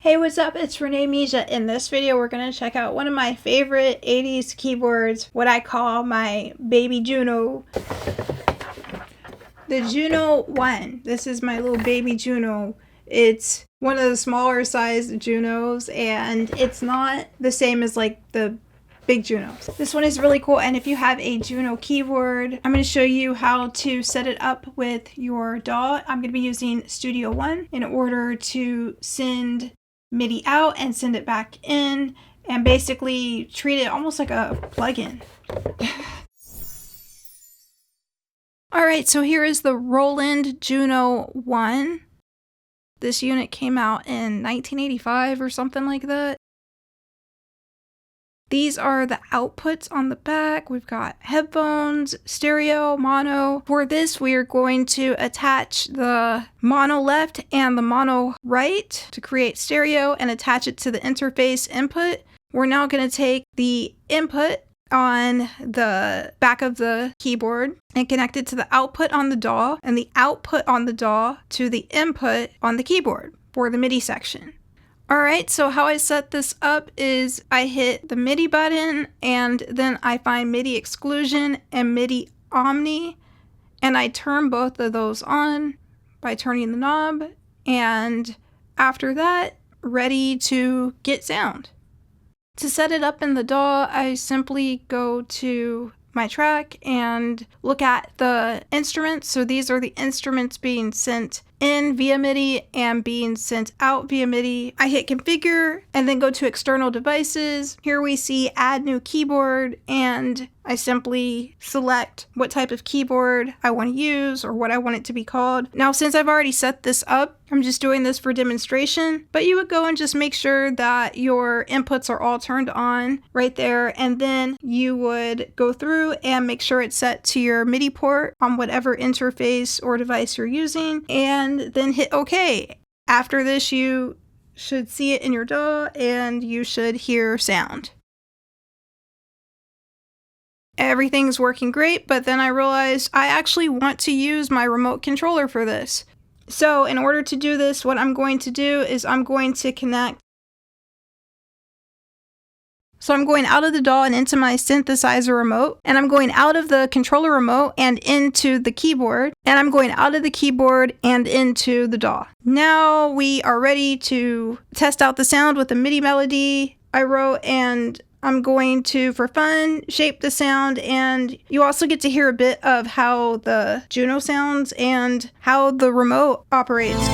Hey, what's up? It's Renee Mija. In this video, we're going to check out one of my favorite 80s keyboards, what I call my baby Juno. The Juno-1. This is my little baby Juno. It's one of the smaller sized Junos, and it's not the same as like the big Junos. This one is really cool, and if you have a Juno keyboard, I'm going to show you how to set it up with your DAW. I'm going to be using Studio One in order to send MIDI out and send it back in, and basically treat it almost like a plugin. Alright, so here is the Roland Juno-1. This unit came out in 1985 or something like that. These are the outputs on the back. We've got headphones, stereo, mono. For this, we are going to attach the mono left and the mono right to create stereo and attach it to the interface input. We're now going to take the input on the back of the keyboard and connect it to the output on the DAW and the output on the DAW to the input on the keyboard for the MIDI section. Alright, so how I set this up is I hit the MIDI button and then I find MIDI exclusion and MIDI omni, and I turn both of those on by turning the knob, and after that, ready to get sound. To set it up in the DAW, I simply go to my track and look at the instruments. So these are the instruments being sent in via MIDI and being sent out via MIDI. I hit configure and then go to external devices. Here we see add new keyboard, and I simply select what type of keyboard I want to use or what I want it to be called. Now, since I've already set this up, I'm just doing this for demonstration, but you would go and just make sure that your inputs are all turned on right there, and then you would go through and make sure it's set to your MIDI port on whatever interface or device you're using, and then hit OK. After this, you should see it in your DAW and you should hear sound. Everything's working great, but then I realized I actually want to use my remote controller for this. So in order to do this, what I'm going to do is I'm going to connect. So I'm going out of the DAW and into my synthesizer remote, and I'm going out of the controller remote and into the keyboard, and I'm going out of the keyboard and into the DAW. Now we are ready to test out the sound with the MIDI melody I wrote, and I'm going to, for fun, shape the sound, and you also get to hear a bit of how the Juno sounds and how the remote operates.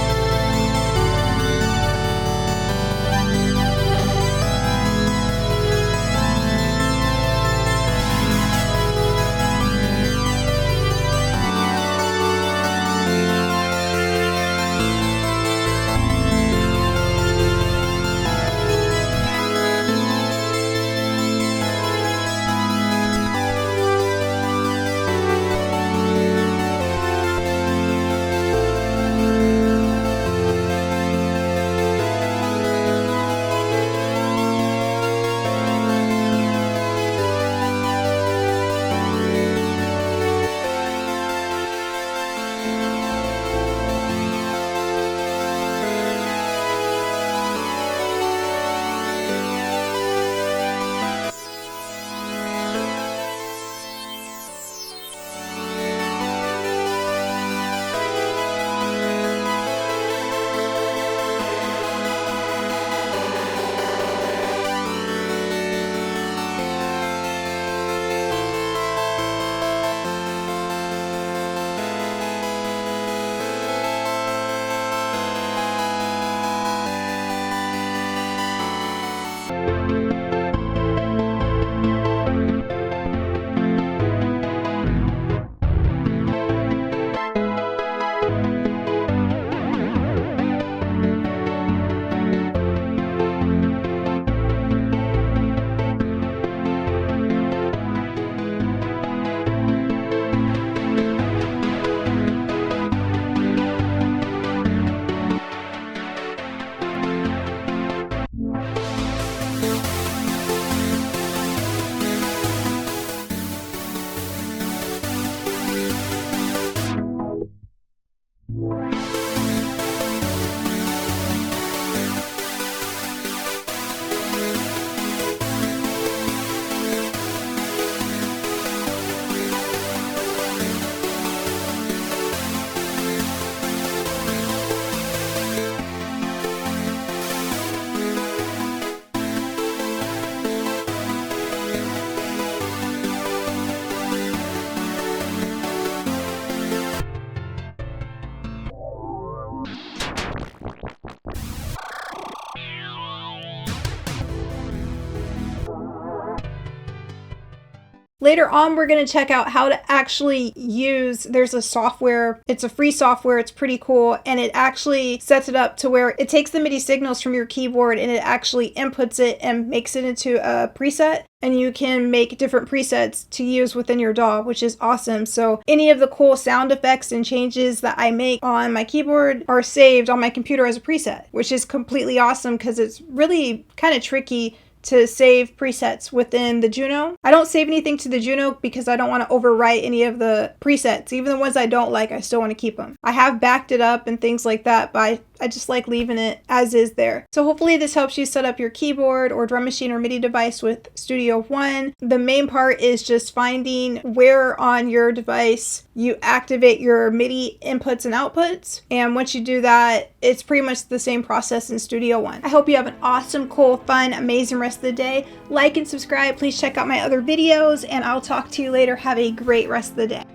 Later on, we're going to check out how to actually use, there's a software, it's a free software, it's pretty cool, and it actually sets it up to where it takes the MIDI signals from your keyboard and it actually inputs it and makes it into a preset. And you can make different presets to use within your DAW, which is awesome. So any of the cool sound effects and changes that I make on my keyboard are saved on my computer as a preset, which is completely awesome because it's really kind of tricky to save presets within the Juno. I don't save anything to the Juno because I don't want to overwrite any of the presets. Even the ones I don't like, I still want to keep them. I have backed it up and things like that, but I just like leaving it as is there. So hopefully this helps you set up your keyboard or drum machine or MIDI device with Studio One. The main part is just finding where on your device you activate your MIDI inputs and outputs. And once you do that, it's pretty much the same process in Studio One. I hope you have an awesome, cool, fun, amazing rest of the day. Like and subscribe. Please check out my other videos and I'll talk to you later. Have a great rest of the day.